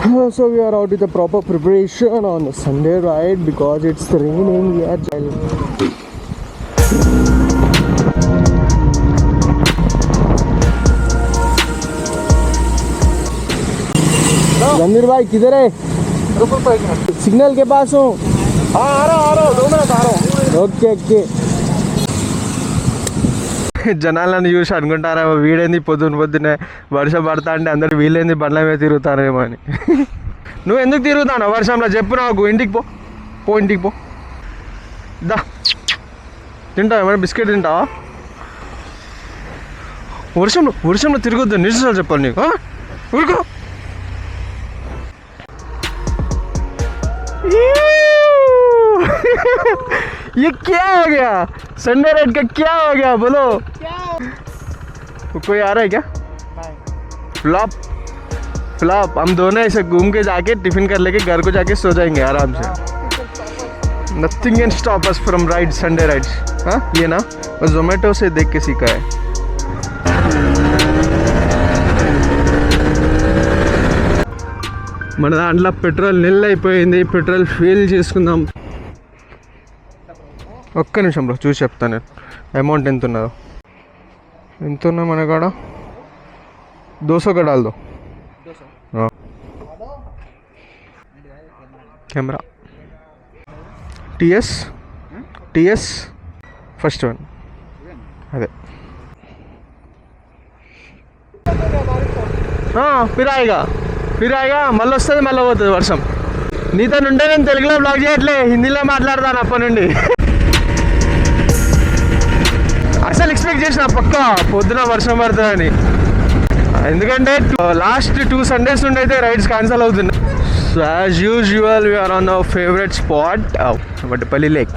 So we are out with a proper preparation on the Sunday ride because it's raining. We are Ranveer भाई किधर है? Signal के पास हूँ। आ रहा हूँ 2 मिनट आ रहा हूँ। ओके జనాలను చూసి అనుకుంటారేమో వీడేంది పొద్దున్నే వర్షం పడతా అంటే అందరు వీళ్ళేంది బండ్ల మీద తిరుగుతారేమో అని. నువ్వు ఎందుకు తిరుగుతావు వర్షంలో చెప్పు నాకు. ఇంటికి పో ఇంటికి పో. దా తింటావా ఏమైనా బిస్కెట్ తింటావా? వర్షంలో తిరగొద్దు నిజాలు చెప్పాలి నీకు. ఊరుకో. ये क्या हो गया? संडे राइड का क्या हो गया बोलो? कोई आ रहा है क्या? फ्लॉप हम दोनों ऐसे घूम के जाके टिफिन कर लेके घर को जाके सो जाएंगे आराम से. Nothing can stop us from ride Sunday rides. हाँ ये ना मैं जोमेटो से देख के सीखा है. మన దాంట్లో పెట్రోల్ నిల్ అయిపోయింది. పెట్రోల్ ఫిల్ చేసుకుందాం. ఒక్క నిమిషంలో చూసి చెప్తాను నేను అమౌంట్ ఎంత ఉన్నదో. ఎంత ఉన్నా మన కాడ 200 का डाल दो. కెమెరా టీఎస్ ఫస్ట్ వన్ అదే. ఫిరాయిగా మళ్ళీ వస్తుంది మళ్ళీ పోతుంది వర్షం. నీతో నుండే నేను తెలుగులో బ్లాగ్ చేయట్లే, హిందీలో మాట్లాడతాను అప్పటి నుండి. అసలు ఎక్స్పెక్ట్ చేసిన పక్క పొద్దున వర్షం పడుతుందని. ఎందుకంటే లాస్ట్ 2 Sundays నుండి అయితే రైడ్స్ క్యాన్సల్ అవుతున్నాయి. So as usual we are on our favourite spot Vaddapalli lake.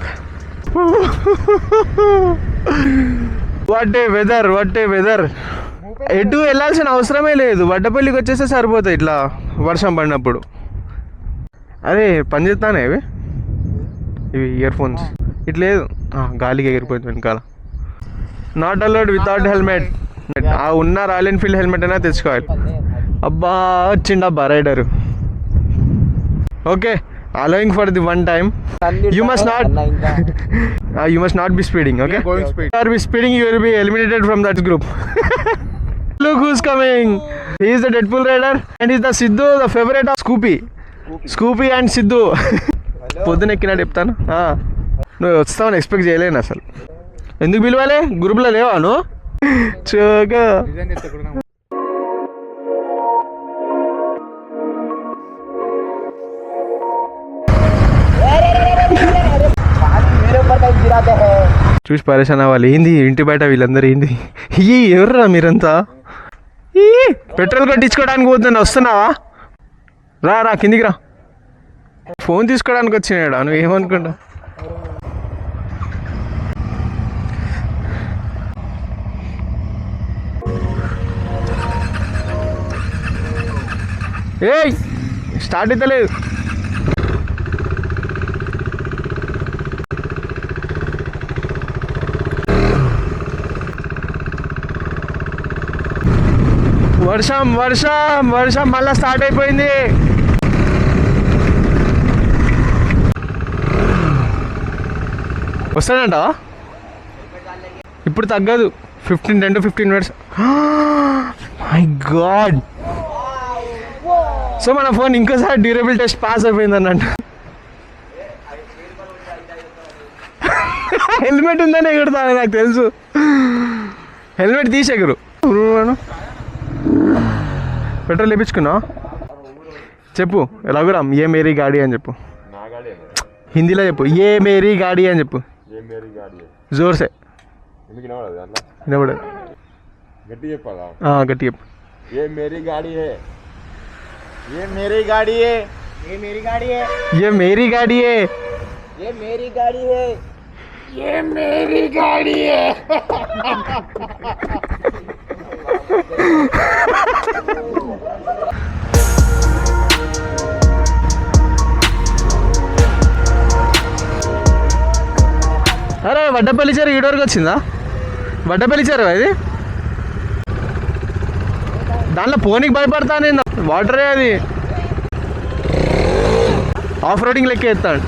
What a weather. ఎటు వెళ్ళాల్సిన అవసరమే లేదు, వడ్డపల్లికి వచ్చేస్తే సరిపోతాయి ఇట్లా వర్షం పడినప్పుడు. అరే పని చేస్తానే ఇవి ఇయర్ ఫోన్స్ ఇట్లేదు, గాలికి ఎగిరిపోయింది వెనకాల. Not allowed without helmet. ఆ ఉన్న రాయల్ ఎన్ఫీల్డ్ హెల్మెట్ అయినా తెచ్చుకోవాలి. అబ్బా వచ్చిండబ్బా rider. Okay allowing for the one time. You must not be speeding. Okay, if you are speeding you will be eliminated from that group. Look who's coming. He is the Deadpool rider and he is the Sidhu, the favorite of Scoopy and Sidhu. పొద్దున ఎక్కినా చెప్తాను. నువ్వు వస్తావని expect చేయలేను అసలు. ఎందుకు పిలవాలి? గ్రూప్లో లేవా నువ్వు? చోగా చూసి పరేషాన్ అవ్వాలి. ఏంది ఇంటి బయట వీళ్ళందరూ ఏంది? ఎవర్రా మీరంతా? పెట్రోల్ కొట్టించుకోవడానికి పోతున్నా, వస్తున్నావా? రా కిందికి రా. ఫోన్ తీసుకోవడానికి వచ్చినాడా? నువ్వు ఏమనుకుంటా? ఏయ్ స్టార్ట్ అవుతలేదు. వర్షం మళ్ళా స్టార్ట్ అయిపోయింది. వస్తాడంటావా? ఇప్పుడు తగ్గదు. 10 to 15 minutes. My God. So మన ఫోన్ ఇంకోసారి డ్యూరబుల్ టెస్ట్ పాస్ అయిపోయింది అన్నట్టు. హెల్మెట్ ఉందని ఎగురుతాను, నాకు తెలుసు. హెల్మెట్ తీసి ఎగురు. పెట్రోల్ వేయించుకున్నా చెప్పు. రఘురామ్ ఏ మేరీ గాడి అని చెప్పు. హిందీలో చెప్పు. ఏ మేరీ గాడి అని చెప్పు జోర్సే. వినబడదు. గట్టి చెప్పు. ये मेरी गाड़ी है, ये मेरी गाड़ी है, ये मेरी गाड़ी है, ये मेरी गाड़ी है, ये मेरी गाड़ी है, ये मेरी गाड़ी है. అరే వడ్డపల్లి చెరువు ఈడ వరకు వచ్చిందా? వడ్డపల్లి చెరువు ఇది. దాంట్లో పోనీకి భయపడతా నేను. వాటరే అది. ఆఫ్ రోడింగ్ లెక్క ఎత్తాడు.